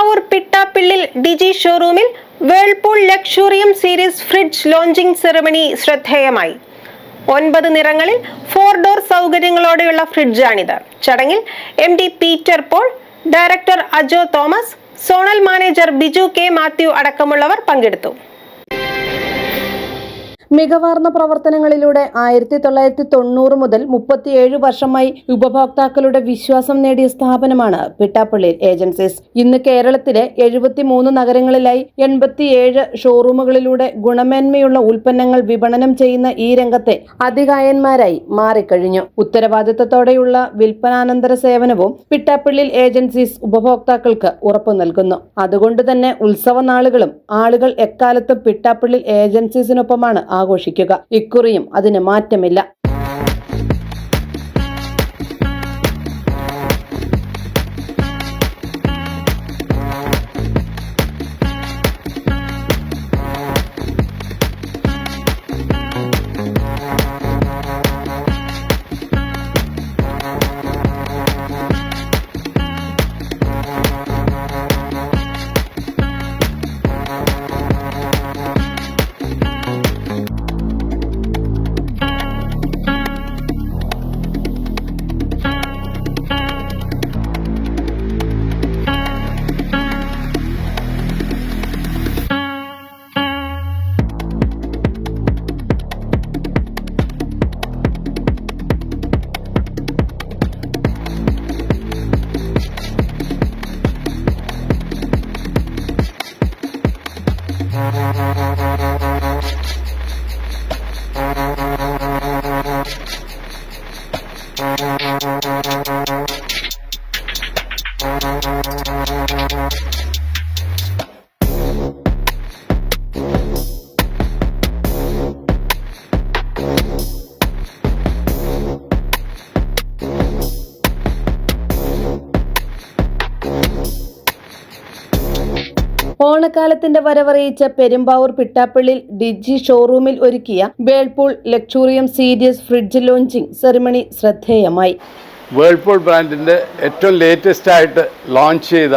Perumbavoor Pittappillil Digi ഷോറൂമിൽ Whirlpool Luxurium series fridge launching ceremony ശ്രദ്ധേയമായി. 9 നിറങ്ങളിൽ 4 ഡോർ സൗകര്യങ്ങളോടെയുള്ള ഫ്രിഡ്ജാണിത്. ചടങ്ങിൽ MD Peter Paul, director Ajo Thomas, zonal manager Biju K Mathew അടക്കമുള്ളവർ പങ്കെടുത്തു. മികവാർന്ന പ്രവർത്തനങ്ങളിലൂടെ 1990 മുതൽ 37 വർഷമായി ഉപഭോക്താക്കളുടെ വിശ്വാസം നേടിയ സ്ഥാപനമാണ് പിട്ടാപ്പിള്ളിൽ ഏജൻസീസ്. ഇന്ന് കേരളത്തിലെ 73 നഗരങ്ങളിലായി 87 ഷോറൂമുകളിലൂടെ ഗുണമേന്മയുള്ള ഉൽപ്പന്നങ്ങൾ വിപണനം ചെയ്യുന്ന ഈ രംഗത്തെ അധികായന്മാരായി മാറിക്കഴിഞ്ഞു. ഉത്തരവാദിത്തത്തോടെയുള്ള വിൽപ്പനാനന്തര സേവനവും പിട്ടാപ്പിള്ളിൽ ഏജൻസീസ് ഉപഭോക്താക്കൾക്ക് ഉറപ്പു നൽകുന്നു. അതുകൊണ്ട് തന്നെ ഉത്സവ നാളുകളും ആളുകൾ എക്കാലത്തും പിട്ടാപ്പിള്ളിൽ ഏജൻസീസിനൊപ്പമാണ് ആഘോഷിക്കുക. ഇക്കുറിയും അതിന് മാറ്റമില്ല. ഓണക്കാലത്തിന്റെ വരവറിയിച്ച പെരുമ്പാവൂർ പിട്ടാപ്പിള്ളിൽ ഡിജി ഷോറൂമിൽ ഒരുക്കിയ Whirlpool Luxurium series fridge launching ceremony ശ്രദ്ധേയമായി. വേൾപൂൾ ബ്രാൻഡിൻ്റെ ഏറ്റവും ലേറ്റസ്റ്റ് ആയിട്ട് ലോഞ്ച് ചെയ്ത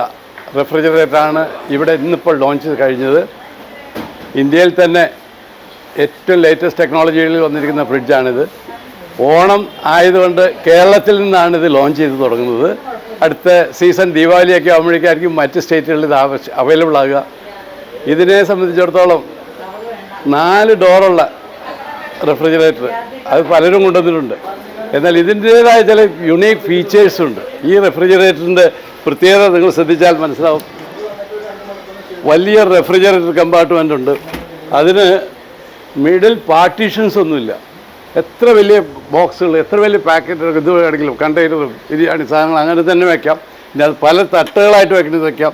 റെഫ്രിജറേറ്ററാണ് ഇവിടെ ഇന്നിപ്പോൾ ലോഞ്ച് കഴിഞ്ഞത്. ഇന്ത്യയിൽ തന്നെ ഏറ്റവും ലേറ്റസ്റ്റ് ടെക്നോളജികളിൽ വന്നിരിക്കുന്ന ഫ്രിഡ്ജാണിത്. ഓണം ആയതുകൊണ്ട് കേരളത്തിൽ നിന്നാണ് ഇത് ലോഞ്ച് ചെയ്ത് തുടങ്ങുന്നത്. അടുത്ത സീസൺ ദീപാവലിയൊക്കെ ആകുമ്പോഴേക്കായിരിക്കും മറ്റ് സ്റ്റേറ്റുകളിൽ ഇത് അവൈലബിൾ ആകുക. ഇതിനെ സംബന്ധിച്ചിടത്തോളം 4 ഡോറുള്ള റെഫ്രിജറേറ്റർ അത് പലരും കൊണ്ടുവന്നിട്ടുണ്ട്. എന്നാൽ ഇതിൻ്റേതായ ചില യുണീക്ക് ഫീച്ചേഴ്സുണ്ട്. ഈ റെഫ്രിജറേറ്ററിൻ്റെ പ്രത്യേകത നിങ്ങൾ ശ്രദ്ധിച്ചാൽ മനസ്സിലാവും. വലിയ റെഫ്രിജറേറ്റർ കമ്പാർട്ട്മെൻ്റ് ഉണ്ട്. അതിന് മിഡിൽ പാർട്ടീഷൻസ് ഒന്നുമില്ല. എത്ര വലിയ ബോക്സുകൾ, എത്ര വലിയ പാക്കറ്റ് ഇത് വേണമെങ്കിലും കണ്ടെയ്നറും ബിരിയാണി സാധനങ്ങൾ അങ്ങനെ തന്നെ വയ്ക്കാം. പിന്നെ അത് പല തട്ടുകളായിട്ട് വെക്കുന്നത് വയ്ക്കാം.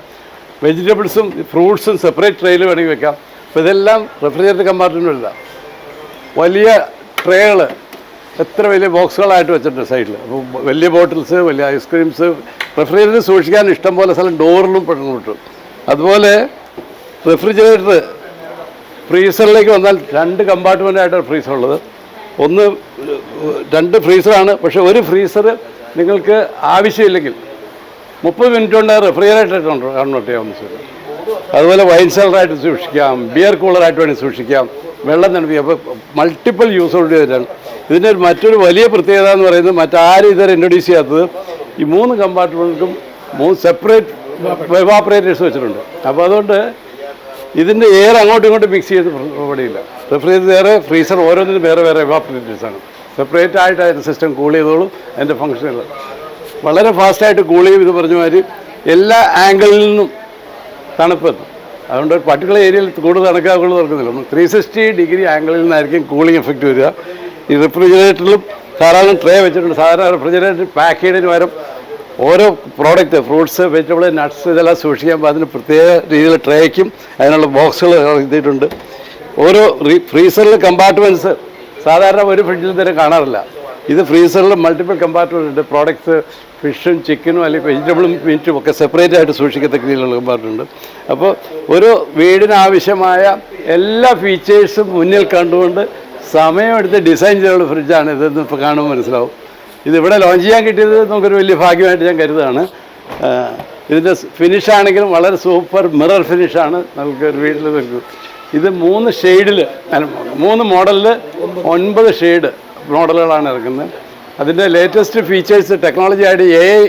വെജിറ്റബിൾസും ഫ്രൂട്ട്സും സെപ്പറേറ്റ് ട്രേയിൽ വേണമെങ്കിൽ വെക്കാം. അപ്പോൾ ഇതെല്ലാം റെഫ്രിജറേറ്റർ കമ്പാർട്ട്മെൻറ്റില്ല. വലിയ ട്രേകൾ എത്ര വലിയ ബോക്സുകളായിട്ട് വെച്ചിട്ടുണ്ട് സൈഡിൽ. അപ്പോൾ വലിയ ബോട്ടിൽസ്, വലിയ ഐസ്ക്രീംസ്, റെഫ്രിജറേറ്റർ സൂക്ഷിക്കാൻ ഇഷ്ടം പോലെ സ്ഥലം ഡോറിലും പെട്ടെന്ന് കിട്ടും. അതുപോലെ റെഫ്രിജറേറ്റർ ഫ്രീസറിലേക്ക് വന്നാൽ 2 കമ്പാർട്ട്മെൻറ്റായിട്ടാണ് ഫ്രീസർ ഉള്ളത്. 2 ഫ്രീസറാണ്. പക്ഷേ ഒരു ഫ്രീസർ നിങ്ങൾക്ക് ആവശ്യമില്ലെങ്കിൽ 30 മിനിറ്റ് കൊണ്ട് റെഫ്രിജറേറ്റർ കൺവേർട്ട് ചെയ്യാവുന്ന സ്ഥലം. അതുപോലെ വൈൻ സെല്ലറായിട്ട് സൂക്ഷിക്കാം, ബിയർ കൂളറായിട്ട് വേണമെങ്കിൽ സൂക്ഷിക്കാം, വെള്ളം തണുപ്പിക്കാം. അപ്പോൾ മൾട്ടിപ്പിൾ യൂസോട് ചെയ്തിട്ടാണ്. ഇതിൻ്റെ മറ്റൊരു വലിയ പ്രത്യേകത എന്ന് പറയുന്നത് മറ്റാരും ഇതുവരെ ഇൻട്രൊഡ്യൂസ് ചെയ്യാത്തത് ഈ 3 കമ്പാർട്ട്മെൻറ്റും 3 സെപ്പറേറ്റ് എവാപ്പറേറ്റേഴ്സ് വെച്ചിട്ടുണ്ട്. അപ്പോൾ അതുകൊണ്ട് ഇതിൻ്റെ എയർ അങ്ങോട്ടും ഇങ്ങോട്ടും മിക്സ് ചെയ്ത് ഇവിടെയില്ല. റെഫ്രിജറേറ്റർ വേറെ, ഫ്രീസർ ഓരോന്നിനും വേറെ വേറെ എവാപ്പറേറ്റേഴ്സാണ്. സെപ്പറേറ്റ് ആയിട്ട് അതിൻ്റെ സിസ്റ്റം കൂൾ ചെയ്തോളും. അതിൻ്റെ ഫംഗ്ഷനുകൾ വളരെ ഫാസ്റ്റായിട്ട് കൂൾ ചെയ്യും. ഇത് പറഞ്ഞ മാതിരി എല്ലാ ആംഗിളിൽ നിന്നും തണുപ്പെത്തും. അതുകൊണ്ട് ഒരു പർട്ടിക്കുലർ ഏരിയയിൽ കൂടുതൽ തണുക്കാതെ തുറക്കുന്നില്ല. 360 ഡിഗ്രി ആംഗിളിൽ നിന്നായിരിക്കും കൂളിംഗ് എഫക്റ്റ് വരിക. ഈ റെഫ്രിജറേറ്ററിലും ധാരാളം ട്രേ വെച്ചിട്ടുണ്ട്. സാധാരണ റെഫ്രിജറേറ്റർ പാക്ക് ചെയ്യുന്നതിന് പകരം ഓരോ പ്രോഡക്റ്റ്, ഫ്രൂട്ട്സ്, വെജിറ്റബിൾ, നട്ട്സ് ഇതെല്ലാം സൂക്ഷിക്കുമ്പോൾ അതിന് പ്രത്യേക രീതിയിൽ ട്രേക്കും അതിനുള്ള ബോക്സുകൾ എഴുതിയിട്ടുണ്ട്. ഓരോ ഫ്രീസറിൽ കമ്പാർട്ട്മെൻറ്റ്സ് സാധാരണ ഒരു ഫ്രിഡ്ജിൽ തന്നെ കാണാറില്ല. ഇത് ഫ്രീസറിൽ മൾട്ടിപ്പിൾ കമ്പാർട്ട്മെൻറ്റ് ഉണ്ട്. പ്രോഡക്ട്സ്, ഫിഷും ചിക്കനും അല്ലെങ്കിൽ വെജിറ്റബിളും മീറ്റും ഒക്കെ സെപ്പറേറ്റ് ആയിട്ട് സൂക്ഷിക്കത്തക്ക രീതിയിലുള്ള കമ്പാർട്ട്മെൻറ്റ് ഉണ്ട്. അപ്പോൾ ഒരു വീടിനാവശ്യമായ എല്ലാ ഫീച്ചേഴ്സും മുന്നിൽ കണ്ടുകൊണ്ട് സമയമെടുത്ത് ഡിസൈൻ ചെയ്തുള്ള ഫ്രിഡ്ജാണ് ഇതെന്ന് ഇപ്പോൾ കാണുമ്പോൾ മനസ്സിലാവും. ഇതിവിടെ ലോഞ്ച് ചെയ്യാൻ കിട്ടിയത് നമുക്കൊരു വലിയ ഭാഗ്യമായിട്ട് ഞാൻ കരുതുകയാണ്. ഇതിൻ്റെ ഫിനിഷാണെങ്കിലും വളരെ സൂപ്പർ മിറർ ഫിനിഷാണ് നമുക്ക് ഒരു വീട്ടിൽ നിൽക്കുന്നത്. ഇത് 3 ഷെയ്ഡിൽ 3 മോഡലിൽ 9 ഷെയ്ഡ് മോഡലുകളാണ് ഇറക്കുന്നത്. അതിൻ്റെ ലേറ്റസ്റ്റ് ഫീച്ചേഴ്സ് ടെക്നോളജി ആയിട്ട് AI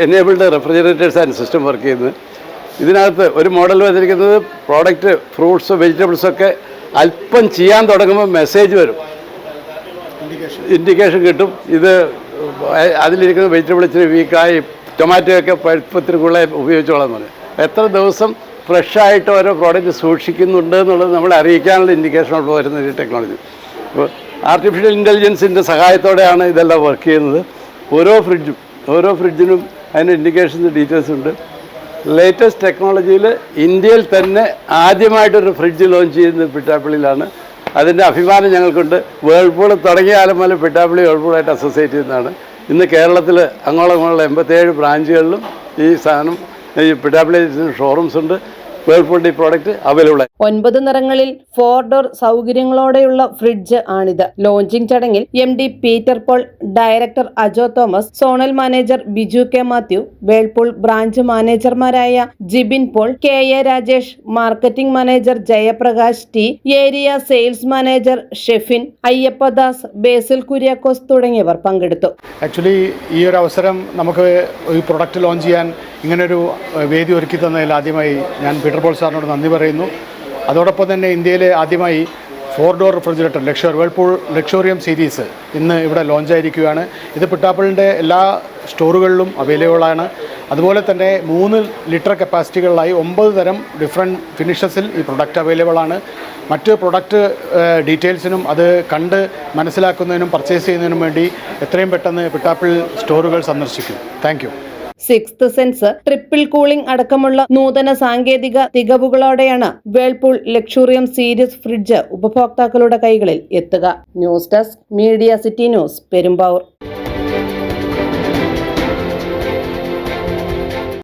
enabled refrigerators and system work ചെയ്യുന്നത്. ഇതിനകത്ത് ഒരു മോഡൽ വന്നിരിക്കുന്നത് പ്രോഡക്റ്റ് ഫ്രൂട്ട്സ് വെജിറ്റബിൾസൊക്കെ അല്പം ചെയ്യാൻ തുടങ്ങുമ്പോൾ മെസ്സേജ് വരും, ഇൻഡിക്കേഷൻ കിട്ടും. ഇത് അതിലിരിക്കുന്ന വെജിറ്റബിൾ ഇച്ചിരി വീക്കായി ടൊമാറ്റോയൊക്കെ പഴുപ്പത്തിന് കൂടുതൽ ഉപയോഗിച്ചോളാം എന്ന് പറയും. എത്ര ദിവസം ഫ്രഷായിട്ട് ഓരോ പ്രോഡക്റ്റ് സൂക്ഷിക്കുന്നുണ്ട് എന്നുള്ളത് നമ്മളെ അറിയിക്കാനുള്ള ഇൻഡിക്കേഷനോട് വരുന്ന ഒരു ടെക്നോളജി. അപ്പോൾ ആർട്ടിഫിഷ്യൽ ഇൻ്റലിജൻസിൻ്റെ സഹായത്തോടെയാണ് ഇതെല്ലാം വർക്ക് ചെയ്യുന്നത്. ഓരോ ഫ്രിഡ്ജിനും അതിന് ഇൻഡിക്കേഷൻസ് ഡീറ്റെയിൽസ് ഉണ്ട്. ലേറ്റസ്റ്റ് ടെക്നോളജിയിൽ ഇന്ത്യയിൽ തന്നെ ആദ്യമായിട്ടൊരു ഫ്രിഡ്ജ് ലോഞ്ച് ചെയ്യുന്നത് പിട്ടാപ്പിള്ളിയിലാണ്. അതിൻ്റെ അഭിമാനം ഞങ്ങൾക്കുണ്ട്. വേൾപൂൾ തുടങ്ങിയ കാലം മുതൽ പിട്ടാപ്പിള്ളി വേൾപൂളായിട്ട് അസോസിയേറ്റ് ചെയ്യുന്നതാണ്. ഇന്ന് കേരളത്തിൽ അങ്ങോളം 87 ബ്രാഞ്ചുകളിലും ഈ സാധനം ഈ പിട്ടാപ്പിള്ളി ഷോറൂംസ് ഉണ്ട്. വേൾപൂളിൻ്റെ ഈ പ്രോഡക്റ്റ് അവൈലബിൾ ആയി. 9 നിറങ്ങളിൽ 4 ഡോർ സൗകര്യങ്ങളോടെയുള്ള ഫ്രിഡ്ജ് ആണിത്. ലോഞ്ചിങ് ചടങ്ങിൽ MD Peter Paul, director Ajo Thomas, zonal manager Biju K Mathew, Whirlpool branch മാനേജർമാരായ Jibin Paul, KA Rajesh, marketing manager Jayaprakash T, area sales manager Shefin, Ayyappadas, Basil Kuriakose തുടങ്ങിയവർ പങ്കെടുത്തു. ആക്ച്വലി ഈ ഒരു അവസരം നമുക്ക് ഈ പ്രൊഡക്റ്റ് ലോഞ്ച് ചെയ്യാൻ ഇങ്ങനൊരു വേദി ഒരുക്കി തന്നതിൽ ആദ്യമായി ഞാൻ പീറ്റർ പോൾ സാറിനോട് നന്ദി പറയുന്നു. അതോടൊപ്പം തന്നെ ഇന്ത്യയിലെ ആദ്യമായി 4 ഡോർ റെഫ്രിജറേറ്റർ വേൾപൂൾ ലക്ഷോറിയം സീരീസ് ഇന്ന് ഇവിടെ ലോഞ്ചായിരിക്കുകയാണ്. ഇത് പിട്ടാപ്പിളിൻ്റെ എല്ലാ സ്റ്റോറുകളിലും അവൈലബിളാണ്. അതുപോലെ തന്നെ 3 ലിറ്റർ കപ്പാസിറ്റികളിലായി 9 തരം ഡിഫറെൻറ്റ് ഫിനിഷസിൽ ഈ പ്രൊഡക്റ്റ് അവൈലബിളാണ്. മറ്റ് പ്രൊഡക്റ്റ് ഡീറ്റെയിൽസിനും അത് കണ്ട് മനസ്സിലാക്കുന്നതിനും പർച്ചേസ് ചെയ്യുന്നതിനും വേണ്ടി എത്രയും പെട്ടെന്ന് പിട്ടാപ്പിൾ സ്റ്റോറുകൾ സന്ദർശിക്കും. Thank you. 6th sense, triple cooling അടക്കമുള്ള നൂതന സാങ്കേതിക തികവുകളോടെയാണ് വേൾപൂൾ ലക്ഷൂറിയം സീരീസ് ഫ്രിഡ്ജ് ഉപഭോക്താക്കളുടെ കൈകളിൽ എത്തുക. News desk, media city news, Perumbavoor.